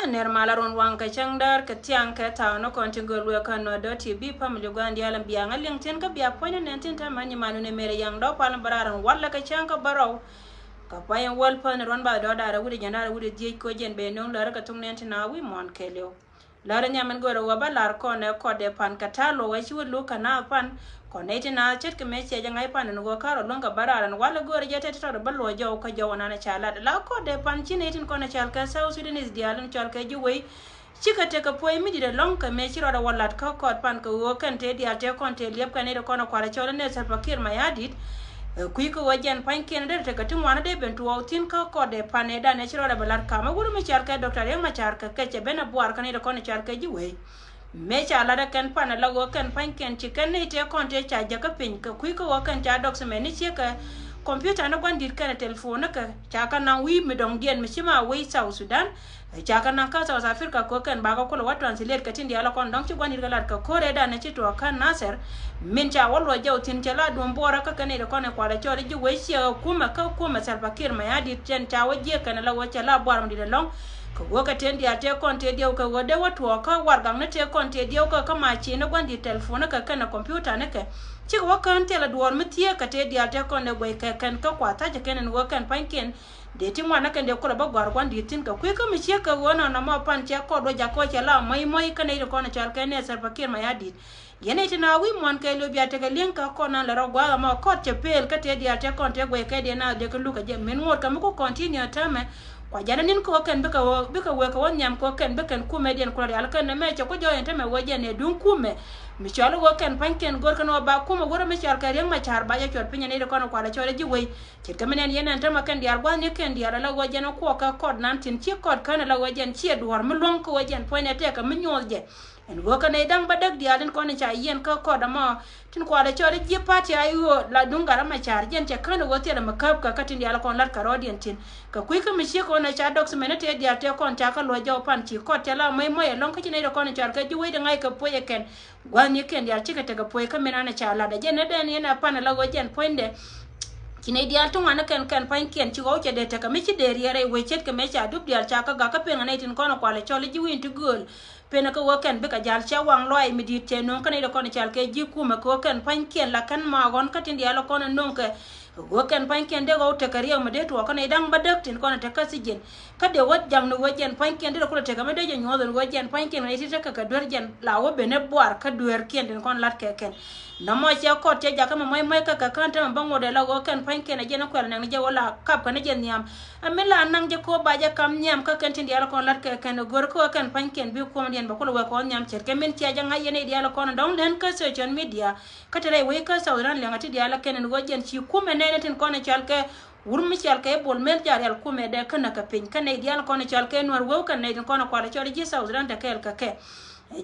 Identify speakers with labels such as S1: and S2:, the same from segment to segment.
S1: ner malaron wang ka changdar ka tiang ka ta no kon tingol we kan no do tv family gwandi alam biang aling ten ka bia point nenten ta mani manu ne mere yang do palam bararan walla ka chang ka baraw ka payen wal pan ron ba do dara wudi jana wudi je ko jen be non lar ka tung nenten na wi mon kelio lar nyamen goro wa balar ko ne ko de pan ka ta lo wa chi lu kana pan koneti na chet ke me che jangai pan no karo longa bararan wala gore jete to ballo jaw ko jawana na chala la ko de pan chinetin ko na chal ka South Sudanese dialun chal ka juwe chikate ka poi mi de longa me chiro da walat ka ko pan ko wo kan te dia te kon te liep kan de ko na kwara chola ne sal pakir ma yadit kui ko wajan pan ken de te ka tum wana de bentu outin ka ko de pan e da ne chiro da balar ka ma guru me chal ka doctor yang ma char ka ke bena buar kan de ko na chal ka juwe me cha la da kan pan la go kan pan ken chicken ne te kon te cha ja ka pin ka kui ko kan cha docs me ni che ka computer na gwan dit kan telephone ka cha kan na wi me dong dien me chima wi South Sudan cha kan na ka South Africa ko kan ba ko wa translate ka tin dia la kon dong chi gwan dit ka lat ka kore da na chi to kan naser min cha wallo jaw tin cha la dum bora ka kan ne ko ne kwa la chori ji we chi kuma ka kuma sal pakir ma ya dit chen cha wa je kan la wa cha la bor mi de long ko woka tendi ate konte dio ka wode watu ka wargang ne te konte dio ka ma chi ne gwandi telephone ka kana computer ne ke chi woka ante la duor mitie ka te dia ate konne boy ka kan ka kwata je kenen wokan panken de ti mwana kan de ko ba gwar gwandi tin ka ku ka mi chi ka wona na ma pan che ko do ja ko che la mai ka ne ko na chal ka ne sar pakir ma yadi yene ti na wi mon ka lo biate ka linka ko na la ro gwa ma ko che pel ka te dia ate konte boy ka de na de ka lu ka je men ngot ka mo ko continue tame kwa jana nin ko kan bika we ko nyam ko kan bika ku median ko al kan me ko jo ente me woje ne dun kume mi chalo wo kan panken gor kan ba kuma gora me char kare ma char ba ya chor pinya ne ko ko la chore ji we ti kamenen yena enta ma kan diar gwa ne kan diar la woje no ko ka kod nan tin chi kod kan la woje chi duar mi lon ko woje point te ka mi nyolje en wo kan e dang badak dialen ko ne cha yen ka kod ma tin ko la chore ji pati ayo la dungara ma char jen che kan wo te la makap ka katin dial ko lat ka rodien tin ka kui ka mi chi ko na cha docs me ne te diar te kon cha ka lo jo pan chi ko te la mai lon ka ne ko ne char ka ji we de ngai ka po ye ken gwan ye ken diar chi ka te ka po ka me na cha la da jen ne den ye na pan la wo jen point de kine dial to wana kan pan ken chi go che de te ka mi chi de riere we chet ka me cha dub dial cha ka ga ka pe ngane tin ko na kwa le chole ji win to gol pena ko wakan be ka jal cha wang loi mi dit che non kan ne ko ne chal ke ji ku ma ko kan pan ken la kan ma gon ka tin dial ko na non ka wokan pan ken de go te kariya ma de to ko ne dang badak tin ko na te ka sijen ka de wat jang no wajen pan ken de ko te ka me de nyo do wajen pan ken ne ti te ka dor jen la wo be ne boar ka duer ken den kon lat ke ken na mo cha ko te ja ka mai ka kan ta bango de la wo kan pan ken je na ko na ne je wala kap ka ne je nyam amela nang je ko ba ja kam nyam ka kan tin dial kon lat ke ken gor ko kan pan ken bi ko den ba ko we ko nyam cher ke men cha ja ngai ne dial kon dong den ka social media ka te we ka sa ran le ngati dial ken ne wajen chi ku me ne tin ko ne chal ke wurmi chal ke bol mel jar yal ku me de kana ka pin kan ne dial ko ne chal ke nor wo kan ne ko na ko la chori ji sa ran ta ke ke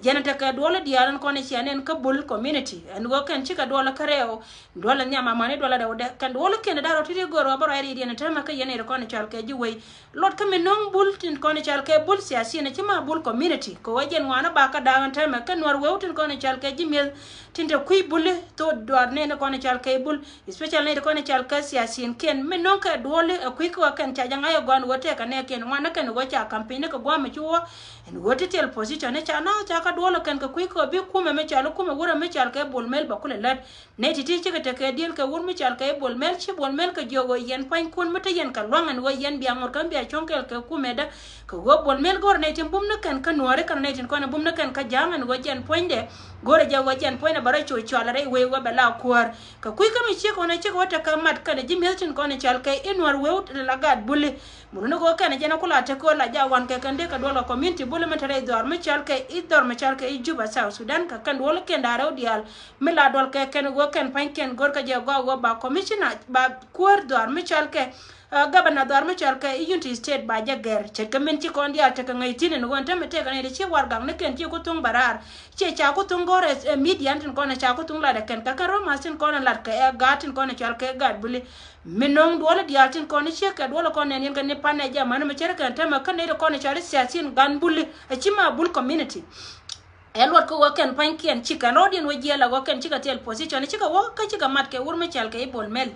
S1: jenata ka dola diaran ko ne chanen ka bul community and go kan chika dola kareo dola nyama mane dola da kan dola ken da roti goro baro ari diana tama ka yene ko ne chal ke jiwe lot ka menong bul tin ko ne chal ke bul siasi ne chima bul community ko wajen wana ba ka da tama kan war wewtin ko ne chal ke jimel tinte kui bul to doar ne ko ne chal ke bul especially ne ko ne chal ke siasi ken menong ka dola kui ko kan cha janga yo gon wote ka ne ken wana kan go cha campaign ka gwa me chuo en wote tel position ne cha na ka dola kan ka kui ko bi kuma me chalo kuma wura me chal ka bol mel ba kule lat ne titi chika te ka dil ka wur me chal ka bol mel chi bol mel ka jogo yen pain kun mata yen ka lwangan wo yen bi amor kan bi chonkel ka kuma da ka go bol mel gor ne tim bum na kan ka nuare kan ne tin ko na bum na kan ka jangan wo yen poinde gore ja wo yen poinde bara cho chala re we ba la kwar ka kui ka me chi ko na chi ko ta ka mat ka ne ji mel tin ko ne chal ka inwar we la gad bulle muno go kan je na kula ta ko la ja wan ka kan de ka dola community bulle mata re dor me chal ka idor me chal ka Juba South Sudan ka kan wol ken daro dial mila dol ke ken go ken panken gor ka je go ba commissioner ba kuar dor me chal ke gabana dor me chal ke unity state ba jager che kamen ti kon dia ta kan ngai tin no gon ta me te kan ne chi war gang ne ken ti ko tung barar che cha ko tung gore media tin kon cha ko tung la da ken ka karo ma sin kon la ka gatin kon chal ke gad buli minong dole dia tin kon che ka dole kon ne kan ne panne ja man me cher kan ta ma kan ne kon chal siasin gan buli e chi ma bul community elwat ko waken pankien chika rodin wejela waken chika tel position chika waka chika mat ke urme chal ke bol mel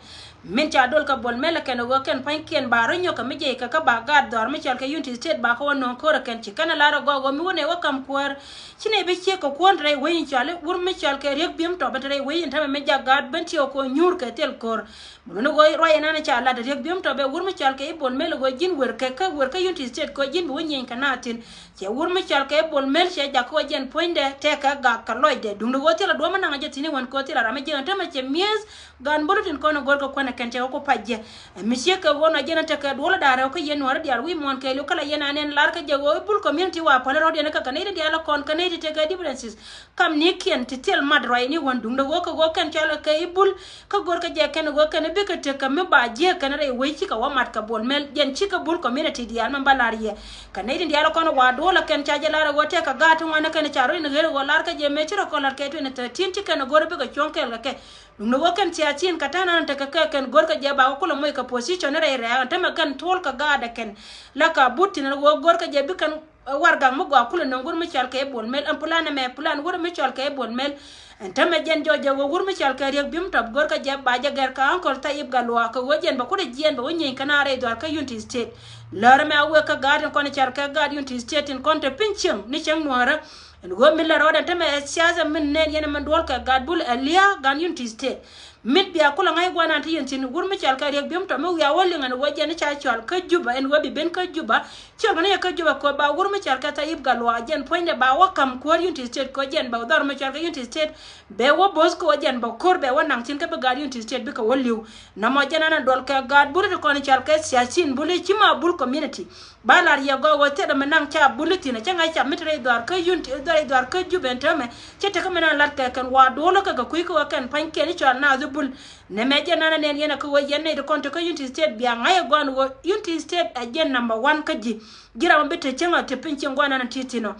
S1: min cha dol ka bol mel ken waken pankien baronyo ka meje ka bagad dor me chal ke unity state ba ko non ko ken chika na lara go mi wone wakam kwar chine be che ko kontre weyin chale urme chal ke rek bim to betre weyin tame me jagad benti ko nyur ke tel kor muno go roye nana cha la rek bim to be urme chal ke bol mel go jin wer ke unity state ko jin wonyen kanatin che urme chal ke bol mel che jakko jen de teka ga kaloide dundu wotela do mana ngaje tini wan ko tira rame jena tama che mies gan bolutin kono gorko kona kente ko pajje monsieur ke wona jena teka dola dara ko yen war diar wi mon ke lo kala yena nen lar ka jago bul community wa pala ro dena ka kanede diala kon kanede teka differences kam ni kien titel madroy ni wan dundu go ko kan chala ke ibul ka gorka je ken go ken be ka teka me ba je kan re we ci ka wa mat ka bol mel jen ci ka bul community dial man balariye kanede diala kono wa dola ken chaje lara go teka gatu wana ken charo ni gere go lar ka je mechiro ko lar ke to ne 13 ti ken gore be go chonkel ka ke no go ken tia chin katana ta ka ken gor ka je ba ko lo moy ka position re re ta ma kan tol ka ga da ken la ka butti ne go gor ka je bi kan warga mo go ko no gor me chal ke bol mel en plan me plan gor me chal ke bol mel en ta me jen jojo go gor me chal ke rek bim top gor ka je ba je ger ka ankol tayib galwa ko go jen ba ko de jen ba wonyen kana re do ka unity state lor me awe ka garden ko ne chal ka gad unity state en konte pinching ni cheng nuara en go mi la roda tame siasa min nen yene man dol ka gadbul alia gan unity state mit biya kula ngai gwana ti yentin gurmi chal ka rek bim to me ya wolli ngan wo jeni cha chal ka juba en wo bi ben ka juba chal ne ka juba ko ba gurmi chal ka tayib galwa jen poinde ba wakam ko unity state ko jen ba dor me chal ka unity state be wo bos ko jen ba kor be wonang tin ka be gad unity state be ka wolliw na mo jenana dol ka gadbul ko ni chal ka siasin buli chima bul community balar ya go wote da menang cha buliti na changa cha mitre dor ka unity dor ka juben tame chete ka menan lat ka kan wa dolo ka ku ko kan panke ni cha na zubul ne meje nana nen yena ko yenne de konto ka unity state biya ngaya gon wo unity state again number 1 kaji gira mo bete chenga te pinche ngwana na titino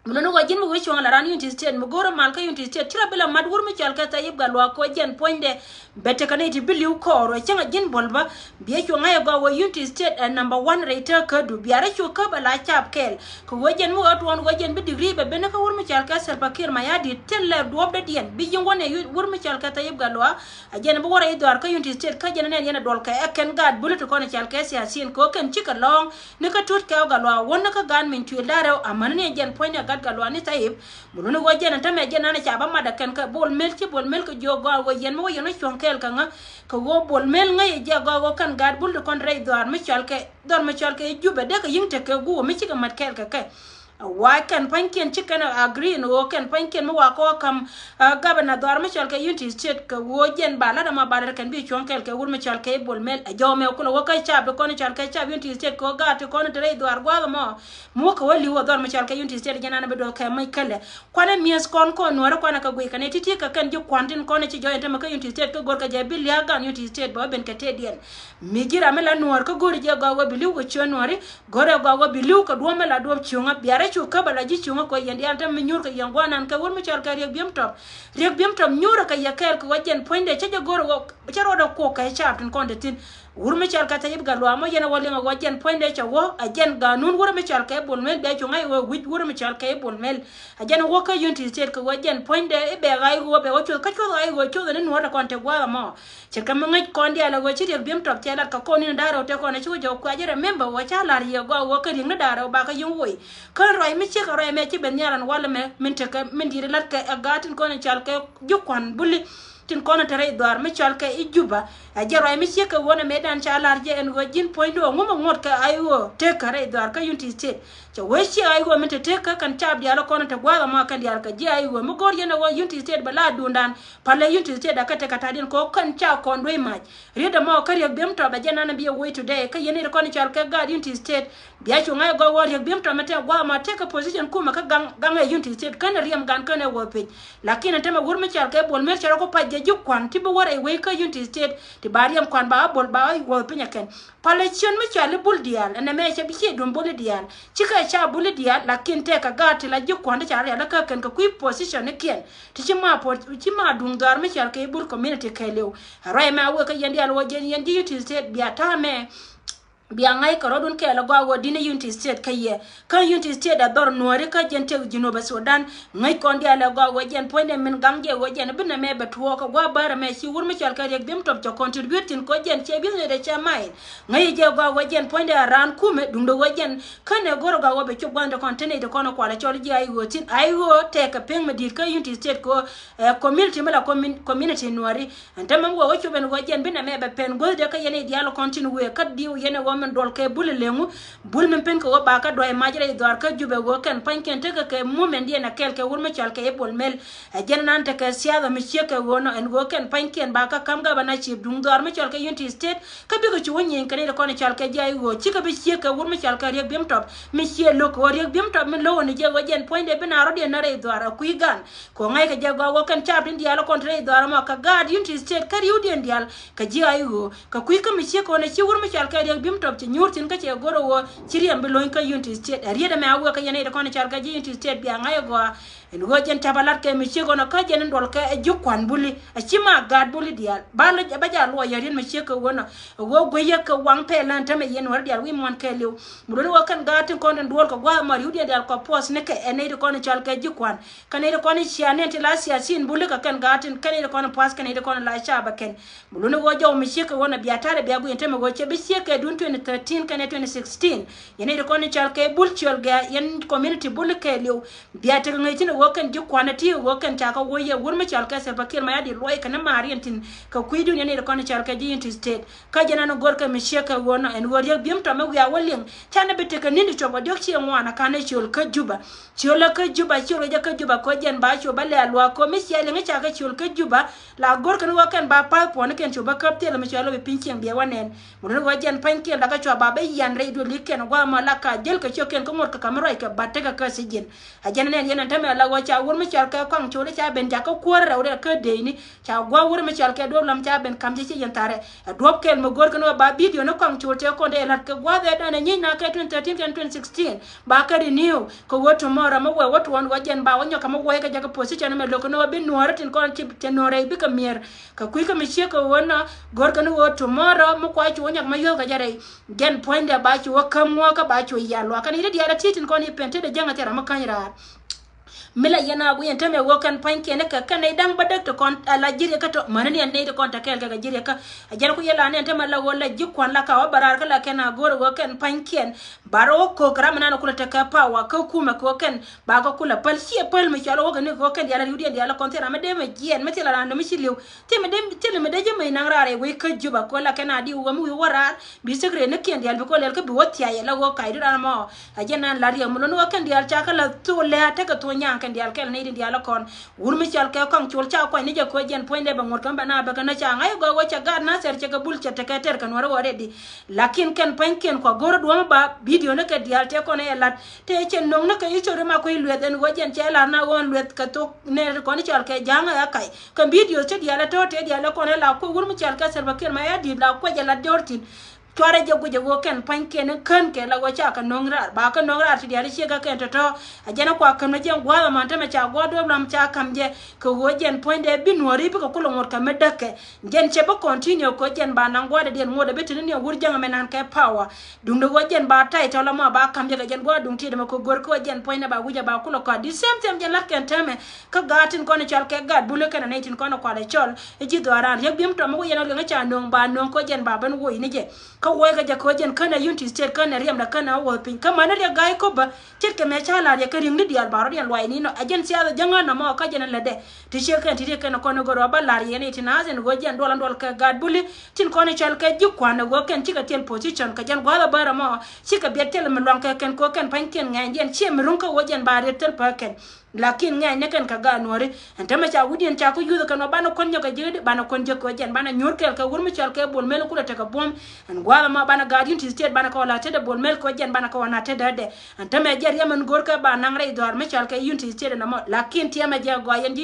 S1: muno go jin mo wicho ngala ran unity state mo goro mal ka unity state tira bela madwur mi chal ka tayib galwa ko jen poinde bete kaneti biliu koro chenga jin bolba biye cho ngaya go wo unity state number 1 rater ka du biare cho ka bala chap kel ko go jen mo atwon go jen bi degree be bena ka wur mi chal ka sel pakir ma yadi telle do de dien bi jingone wur mi chal ka tayib galwa ajen bo wora idwar ka unity state ka jen nen yena dol ka eken gad bulut ko ne chal ka siasin ko ken chika long ne ka tut ka galwa wonna ka gan min tu daro amane jen poinde galwani tayib muno go jena tame jena na chaba mada kan ka bol mel ci bol mel ko jogo go yen mo yeno chonkel ka nga ko go bol mel nga ye go kan gad bul kon ray dor mi chalke jube de ka yinte ka go mi ci ka mat kel ka wa kan panken chicken agree no kan panken mo wa ko kam gabana dor mi chalke unity state ka wo jen bala da ma bala kan bi chonkel ka wur mi chalke bol mel a jome ko wo kai chab ko ni chalke chab unity state ko gat ko ni ray dor gwa mo ko wali wo dor mi chalke unity state jana na be do ka mai kale kwana mies kon ko no ra kwana ka gwe kan titi ka kan ju kwantin ko ni ci joyente ma ka unity state ko gor ka je bil ya gan unity state bo ben ka tedien mi gira mela nuor ko gor je go go biliu ko chonori gore go go biliu ko do mela do chunga biare chu ka bala ji chunga ko yendi anta mi nyur ka yangwana ka wor mi chal ka rek biem top nyura ka yakel ko wajen poinde che goro go charo do ko ka chaptin konde tin wur mi chal ka tayib galwa mo yena wali nga wajen poinde che wo ajen ganun wur mi chal ka bol mel be chunga wo wur mi chal ka bol mel ajen wo ka unity state ko wajen poinde e be gai go be wo chu ka chu ai go chu ne no da konte gwa mo che kam ngai kondi ala go chi rek biem top che la ka ko ni ndaro te ko ne chu jo kwa je remember wo cha la ri go wo ka ring na daro ba ka yung woi kan roi mi che ka roi me chi ben yaran wala me min te ka min dire lat ka agatin ko ne chal ka jukwan bulli tin kono tere dor mi chal ka ijuba a jero mi che ka wona medan chalar je en go jin point o ngoma ngot ka ayo te ka re dor ka unity state che we chi ayo mi te ka kan tab dia lo kono te gwa ma kan dia ka je ayo mo gor yena wo unity state bala dundan pale unity state da ka te katadin ko kan cha kon do ma reda mo ka re bem to ba jena na bi we today ka yene ko ni chal ka ga unity state biya chu ngai go wo re bem to mate gwa ma te ka position kuma ka gang unity state kan riem gan kan wo pe lakini tema wur mi chal ka bol mer charo ko pa je kwan tibo wara we ka unity state ti bariam kwan ba bol ba wo pinya ken palechon mi chale bul dial ene me che bi che dum bul dial chika cha bul dial lakin te ka gati la ju kwan cha ya la ka ken ka ku position ken ti chima dung dar mi chal ke bul community ke lew rai ma we ka yendi al wo je yendi unity state biya ta me biangai karodun ke la gwa dine unity state kaye kan unity state da dor nuari ka jente Jinoba Sudan ngai kondi ala gwa jen poinde min gamge go jen binna me betwo ko gwa bara me si wurmi chal ka rek bim top to contributing ko jen che bizne de chamai ngai je gwa jen poinde ran kume dundo go jen kane goro gwa be chubande container de kono kwala chol ji ay go tin ay go te ka peng medil ka unity state ko community mala community nuari antama go chuben go jen binna me be pen go de ka yene dialo continue ka diu yene go men dol ke bul lengu bul men pen ko ba ka do e majere dor ka jube go kan panken te ka moment dia na kel ke wurma chal ke bol mel jen nan te ka siada mi cheke wono en go kan panken ba ka kam ga bana chi dung dor mi chal ke unity state ka bi go chu wonyen kan ko ne chal ke jai go chi ka bi cheke wurma chal ka rek bim top mi che lo ko rek bim top min lo ni je go jen point de bina ro de na re dor ku gan ko ngai ka je go kan chap din dia lo kontre dor ma ka gad unity state ka riu den dial ka ji ai go ka ku ka mi che ko ne chi wurma chal ka rek bim top ci nyurtin ka che goro wo chiriam bi loin ka unity state arieda me awu ka yene de ko ne chal ka ji unity state bi ngai go en go jen tabalat ke mi chego no ka jen ndol ka e jukwan buli a chima gad buli dial balo ba ja lo yarin mi cheko wona go go ye ka wang pe lan tame yen war dial wi mon ke lew mu do kan gatin ko ndol ko gwa mar yudi dial ko pos ne ke ene de ko ne chal ka jukwan kan ne ko ne chiane te la siasin buli ka kan gatin kan ne ko ne pas kan ne ko la cha ba ken mu do go jaw mi cheko wona biatare biagu yenteme go che bi cheke dun 2013 kan 2016 yene de ko ne chal ka bul chol ga yen community buli ke lew biatare ngai tin wokan jukwana ti wokan ta ka woye wurma chalka se bakir ma yadi loy kana mariantin ka kuidu ne ko ne chalka ji into state ka jana no gorka mi sheka wona en woriya bim to ma wiya walin tana bete ka nindi to bodok chi ngwana kana chol ka juba chola ka juba cholo ja ka juba ko jen ba cho bale alwa ko mi shele ngi chaka chol ka juba la gorka no wokan ba pa pon ken cho ba kapte la mi cholo be pinchen be wanen mo no wajen panken daga cho ba be yan re do liken gwa ma la ka jel ka choken ko mor ka kamera ka batte ka sijin a jana ne yana tame la cha wur mi chal ka kwang chole cha ben ja ka kwor ra ka de ni cha gwa wur mi chal ka do lam cha ben kam chi yantare drop kel mo gor no ba video no kwang chole ko de lat ka gwa de na ni na ka 2013 and 2016 ba ka renew ko woto mora mo we woto won wajen ba wonyo ka mo we ka ja ka position me lo ko no bin nuara tin ko ti tenore bi ka mier ka kui ka mi che ko wona gor ka no woto mora mo kwa chi wonya ma yo ka jare gen point da ba chi wo kam mo ka ba chi ya lo ka ni de ya titin ko ni pente de janga tera makanyra mila yana bu yenta me wokan panke ne ka kanai dang badak to kon ala jire ka to manani ne to kon ta kel ka jire ka ajar ku yela ne ta mala wala jikwan la ka barar ka la kana gor wokan panken baro ko kramana no kula ta ka pawa ka kuma ko ken ba ka kula pal si pal mi chalo wokan ne ko ken yala yudi yala kon tera me de me gien me tela ran me shiliu te me de je me nang rare we ka juba ko la kana di wo mu warar bi segre ne ken yal ko lel ka bi wotia yala wo kai dira mo ajena la ri mo no wokan yal cha ka la to le ta ka to nya kan dial kel ne dial kon wurmi chal ke kon chul cha ko ni je ko jen poinde ba ngor kan bana ba kana cha ngai go wacha gar na ser che ka bul che te ka ter kan waro di lakin ken panken ko gor do ba video ne ka dial te ko ne lat te chen nong ne ka ichore ma ko ilwe den go jen che la na won lwet ka to ne ko ni chal ke janga ya kai kan video che dial to te dial ko ne la ko wurmi chal ka ser ba ken ma ya di la ko je la dortin tware jago ken panken kan ke la wacha ka nongra ba ka nongra ti diari chega ken to ajana kwa kan jen gwa ma ta me cha gwa do lam cha kamje ko go jen poinde binori bi ko ko ngor ka medake jen che ba continue ko jen ba nan gwa de den moda betin ne wurjanga menan ke power dum do jen ba tai to la ma ba kamje ga jen gwa dum ti de ko gor ko jen poinde ba guja ba ko ko di same time jen la ken tame ka gatin ko ne chal ke gad bulu ken ne tin ko no kwa le chol e ji do aran ye bim to mo yena ga cha non ba non ko jen ba ban wo ni je ka wo ga ja ko jen kana unity state kana riam da kana wo pin kama na ga ko ba tirke me chala ya ka ring di al baro di al wai ni no agency ada janga na mo ka jen la de ti she kan ti kana ko no goro ba la ye ni tin azen go jen dolan dol ka gad buli tin ko ne chal ka ji kwana go ken ti ka tel position ka jen gwa bara mo ti ka betel me lon ka ken ko ken pan ken ngai jen che me run ka wo jen ba re tel pa ken lakin ngai ne kan ka ga nore antama cha gudien cha ko yudo kan bana kon nyoga jede bana kon je ko jen bana nyorkel ka wurmi chal ka bol mel kula ta ka bom an gwala ma bana guardian ti state bana ko la te de bol mel ko jen bana ko wana te de antama jer yaman gor ka bana ngai dor me chal ka unity state na mo lakin ti ma je go yen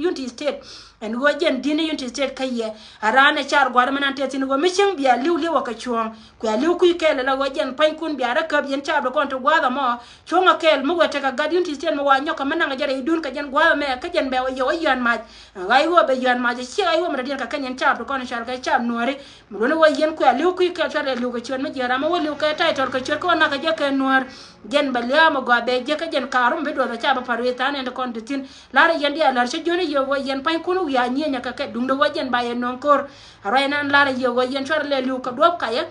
S1: unity state en go jen dini United States kaye arane char gwar manan te tin go mishing bia liu liu ka chuang ku liu ku kele la go jen pain kun bia ra ka bien char do kon to gwa da mo chunga kel mu go te ka gad United States mo wa nyoka mananga jare idun ka jen gwa me ka jen be yo yan ma ngai ho be yan ma je chi ai ho ma dir ka kanyen char do kon char ka char nuore mu no wo yen ku liu ku ka char liu ka chuan ma jara ma wo liu ka tai tor ka chur ko na ka je ka nuor jen balia mo go be je ka jen karum be do da cha ba parweta ne kon tin la yen dia la che jone yo wo yen pain kun ya nyenya ka ke dung do wo jen ba yen non kor ara nan la yo wo yen char le liu ka do ka ye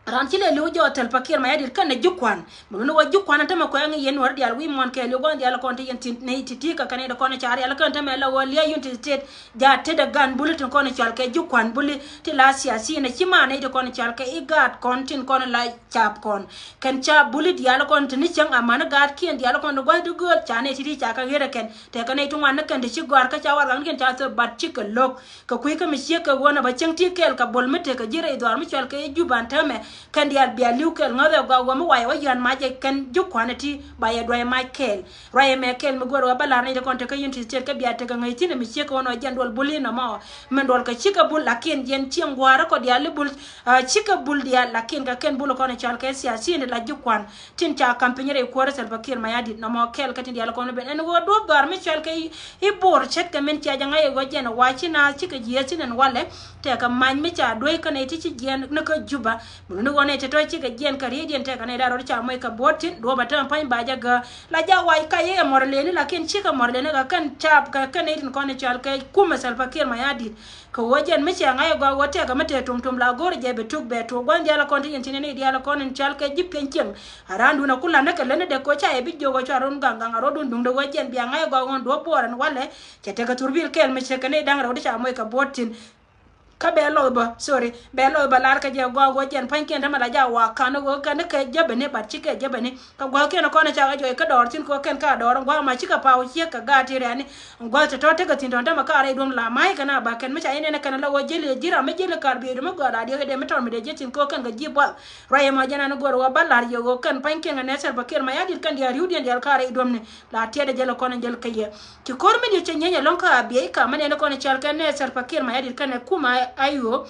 S1: ran ci le lu jo tel pakir ma yadir kan ne jukwan mu no jukwan ta ma ko yang yen war dial wi mon ke lu gon dial kon te yen tin ne titi ka kan de kon chari ala kan ta me la wali United States ja te de gan bulletin kon chal ke jukwan buli ti la siasi ne ci ma ne de kon chal ke igat kon tin kon la chap kon kan cha buli dial kon tin chang amana gat kien dial kon do gon du gol cha ne titi cha ka gere ken te kan ne tun wan kan de ci gwar ka cha war gan ken cha so bat ci ka lok ka kuy ka mi ci ka wona ba chang ti kel ka bol mete ka jire idwar mi chal ke juban ta me kan dial bia liukel ngade go go mo wa yan ma je kan jukwanati ba ya do Michael roye Michael mo goro bala ne de konte ka United States ka bia te ka ngai tin mi che ko no jandol bulina mo men dol ka chika bul lakin yen chiem gwara ko dial bul chika bul dial lakin ka ken bul ko ne chal ka siasi ne la jukwan tin cha campagne re ko resel bakir ma yadi no mo kel ka tin dial ko no ben en go do gar mi chal ka i bor chet ka men cha janga e go jena wachi na chika jiesi ne wale te ka man mi cha do ka ne ti chi gen ne ka juba mo no ne te to chi ka gen ka ridien te ka ne daro cha mo ka botin do batan pan ba jaga la ja wai ka ye morle ni lakin chi ka morle ne ka kan chap ka kan ne tin ko ne chal ka kuma sal fakir ma yadi ko wajen mi cha ngai go wote ka mate tum la gor je be tuk be to gwan jala kon tin ne dia la kon chal ka jipen chen arandu na kula na ka le ne de ko cha e bi jogo cha ron ganga ngaro dun dum do wajen bi ngai go on do poran wale che te ka turbil kel mi che ka ne dang ro cha mo ka botin ka belo ba sorry belo ba lar ka je go jen panken ma la ja wa kan go kan ka jabe ne ba chike jabe ne ka go ken ko na cha ga jo ka dor tin ko ken ka dor go ma chika pa o che ka ga ti re ni go te to te ka tin don ta ma ka re dum la mai kana ba ken ma cha ine ne kana la wo jele jira me jele kar bi ma go da de de me tor me de je tin ko kan ga ji ba raye ma jana no go ba lar yo go kan panken ne ser ba ker ma ya dir kan dia riu dia ka re dum ne la te de jele ko na jele ka ye ki kor me ni che nyenya lon ka bi ka ma ne ko na chal kan ne ser pa ker ma ya dir kan kuma ayo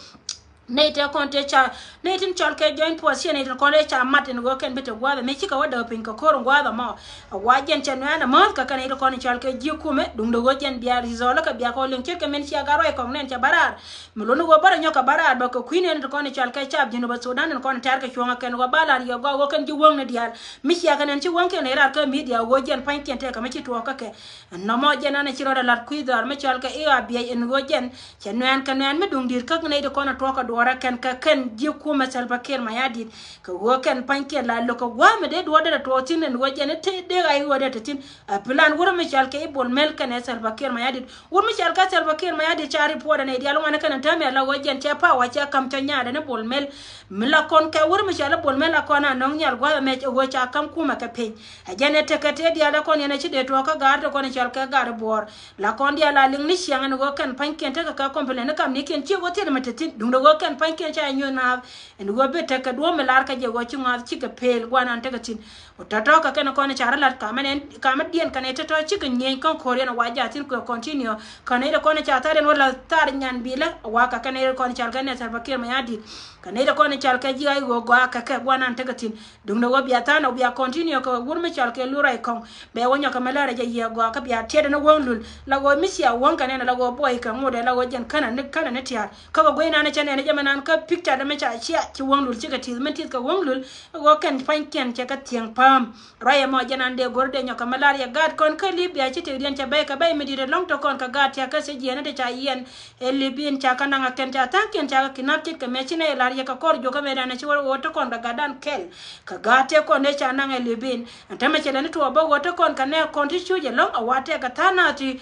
S1: nete konte cha netin chalke join posi netin konte cha matin go ken bete gwada me chika wada pin ka kor gwada ma wajen cha na ma ka kan ito konte chalke jikume dum do gojen biar hizola ka biya ko len cheke men chia garo e kon nen cha barar mulunu go bara nyoka barar ba ko queen netin konte chalke cha jinu ba sudan nen konte tar ka chonga ken go balar yo go ken ji wong ne dial mi chia kan chi wong ken rar ka media gojen pain ken te ka me chi to ka ke no mo jena na chiro da lat kuidar me chalke e a biya en gojen cha nan kan nan me dum dir ka ne de konte to ka wara kan ka kan ji kuma salba ker ma yadi ka go kan panke la lo ka wa me de do da to tin en waje ne te de ai wada ta tin a plan wura me chal ka ibol mel kan salba ker ma yadi wur me chal ka salba ker ma yadi chari po da ne di alwa kan ta me la waje te pa wa cha kam ta nya da ne bol mel mila kon ka wur me chal bol mel ko na non nyal gwa me go cha kam kuma ka pe a jane te ka te di ala kon ne chi de to ka gar ko ne chal ka gar bor la kon di ala ling ni siang ne go kan panke te ka komple ne kam ni ken chi go te me te tin dum do go kan panke cha nyu na en go be te ka do me lar ka je go chi ngal chi ka pel gwa nan te ka tin o ta to ka ken ko ne chara lat ka men ka ma dien kan te to chi ka nyen kon ko re na wa ja tin ko continue kan ne ko ne cha ta den wala tar nyan bi la wa ka kan ne ko ne char ga ne salba ker ma yadi kan ne ko ne char ka ji ai go gwa ka ka gwa nan te ka tin dum do go biya ta no biya continue ko wur me char ke lu rai kon be wonya ka me lar ja ye go ka biya te na won lul la go misia won kan ne la go boy kan mo de la go jen kana ne tiar ka go ina ne chane ne jamanan ka picture da me cha chia ki won lul chi ka ti men ti ka won lul go kan fan ken cha ka tiang pam raya mo janan de gorde nyoka malaria gad kon ka libya chi te dien cha bay ka bay me dire long to kon ka gad ya ka se jene de cha yen e libin cha kana nga ken cha tan ken cha ka kinap chi ka me chi ne lar ya ka kor jo ka me da ne chi wo to kon da gadan kel ka gate kon ne cha na nga libin anta me chele ne to ba wo to kon ka ne kon ti chu je long awate ka tana ti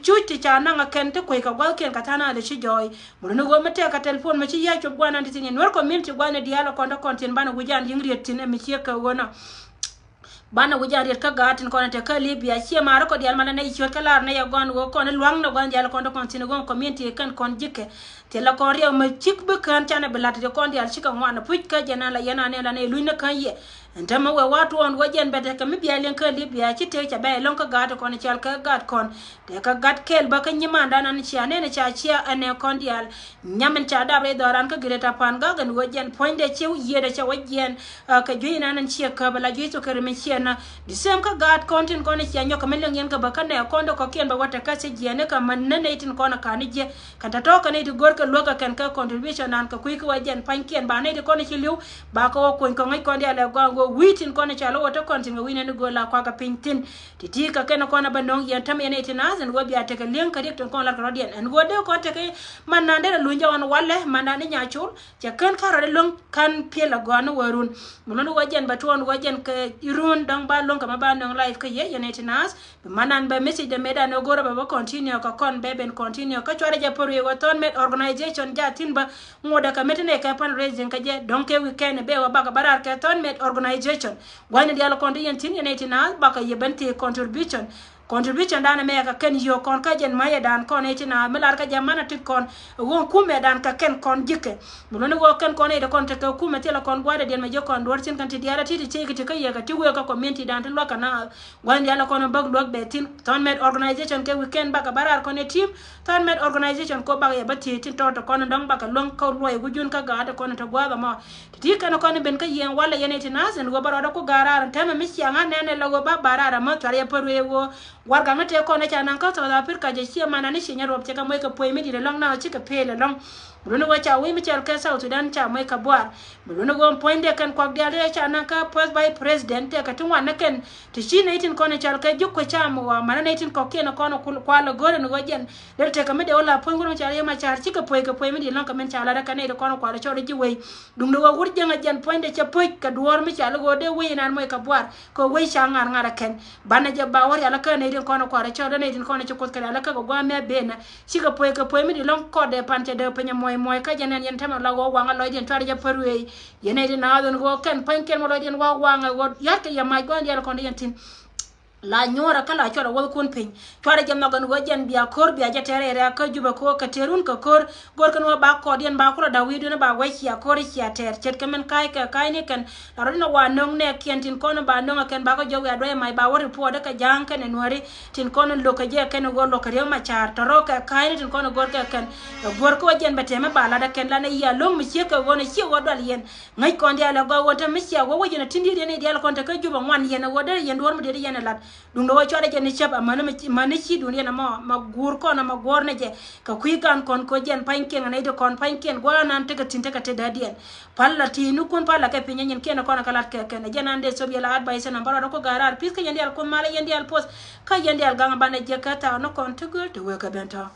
S1: chu ti cha na nga ken te ko ka gwal ken ka tana de chi joy mo no go mate ka telephone me chi ya cho bwana ndi tin nor community bwana dialo kon da kon tin bana gujan yingri tin me chi ka wona bana wujari ka gatin ko te ka libya chi mara ko dial mana ne chi ka lar ne ya gon go kon luang no gon dial kon do kon tin gon community kan kon jike te la kon riya ma chik be kan chana belat de kon dial chi ka ngwana puj ka jana la yana ne la ne luina kan ye ntama we watu on wajen bete ka mi biya len ka libya ci te ca bay lon ka gat kon ci al ka gat kon te ka gat kel ba ka nyima danan ci ane ca ci ane kon dial nyamen ca dabre doran ka greta pan ga gan wajen poinde ci yede ca wajen ka joyina nan ci ka bala joy to kar mi ci na di sem ka gat kontin kon ci anyo ka melen yen ka ba kan ne kon do ko ken ba wata ka ci jene ka man ne tin kon ka ni je kan ta to ka ne di gor ka loka kan ka contribution nan ka kuy ka wajen panken ba ne di kon ci liw ba ko ko ngai kon dial go witin kono chalo wata kontin wina ni gola kwa ka pintin titi ka kena kona bandong ya tam ene tinazan go biya te ka len ka dik ton kon la rodian en go de ko te ke manande la lunja wan walle manande nyachul ja kan ka rode long kan piela gonu warun munon wajen baton wajen ka irun dang ba long ka ma bandong life ka ye ene tinaz manan ba message de meda no gora ba continue ka kon beben continue ka chware ja poru waton met organization ja tinba ngoda ka metene ka pan raising ka je donc weekend be wa ba ka barar ka ton met organization wani dialo kondi yentin yenetina baka yebente contribution dana me ka ken yo kon ka jen maye dan kon etina melar ka jamana tit kon won kume dan ka ken kon jikke muno go ken kon e de kon te ka kume tela kon gwade den ma je kon dor tin kan ti diara ti ti ke ka ye ka ti we ka community dan tin loka na wani dialo kon bag log be tin ton med organization ke weekend baka barar kon e team ton med organization ko baka ye bati tin to kon dong baka long ko roy gujun ka ga de kon to gwaba ma ti kan kon ben ka yen wala yenetina sen go baro ko garar tema mi sianga nene lo go ba barara ma tare porwe go warga ngate ko na chanan ka South Africa je chia mana ni shinya rob cheka moy ka poimi di long na chika pele long bruno wa cha wi mi chal ka South Sudan cha moy ka bwar bruno go point de kan kwa diale chanan ka post by president ka tunwa na ken ti shi na itin ko na chal ka jukko cha mo wa mana na itin ko ke na ko no kwa lo gore no jen le te ka me de wala point ko no chal ma char chika poy ka poimi di long ka men chala da ka ne de ko no kwa lo chore ji we dum do wa wurje nga jen point de cha poy ka duor mi chal go de we nan moy ka bwar ko we cha ngar ngara ken bana je ba war ya la ka ne de ko no kwa chore ne din ko no chukot ka la ka go gwa me bena chika poy ka poimi di long ko de pan che de penya moy ka jenen yen tama la go wanga lo den tari ja perwe yene di na don go ken panken mo lo den go wanga go yakke ya ma go ndiyal ko yentin la nyora kala chora wol kun pin chora jamma gan go jen biya kor biya jatere re ka juba ko ka terun ka kor gor kan wa ba ko den ba ko da widu na ba wai ya kor ya ter chet kamen kai ka kai ne kan la ro na wa nong ne kentin kono ba nong ken ba ko jowe do mai ba wori po da ka jang kan enwari tin kono lo ka je ken go lo ka re ma char taro ka kai ne tin kono gor ka ken gor ko jen ba tema ba la da ken la ne ya long mi che ka go ne che wo dal yen ngai kon dia la go wota mi che wo wo jen tindi de ne dia la kon ta ka juba wan yen wo da yen dor mi de yen la dum do chore je ni chaba man chi dunia na ma gur ko na ma gor ne je ka kuikan kon ko jen panken na ide kon panken gwa nan te ka tinte ka te dadien palla ti nu kon palla ka pinya nyen ken ko na kala ke ken je nan de so bi la advice na bara ko garar piska yendi al kon mala yendi al post ka yendi al ganga bana je ka ta no kon to go to we ka benta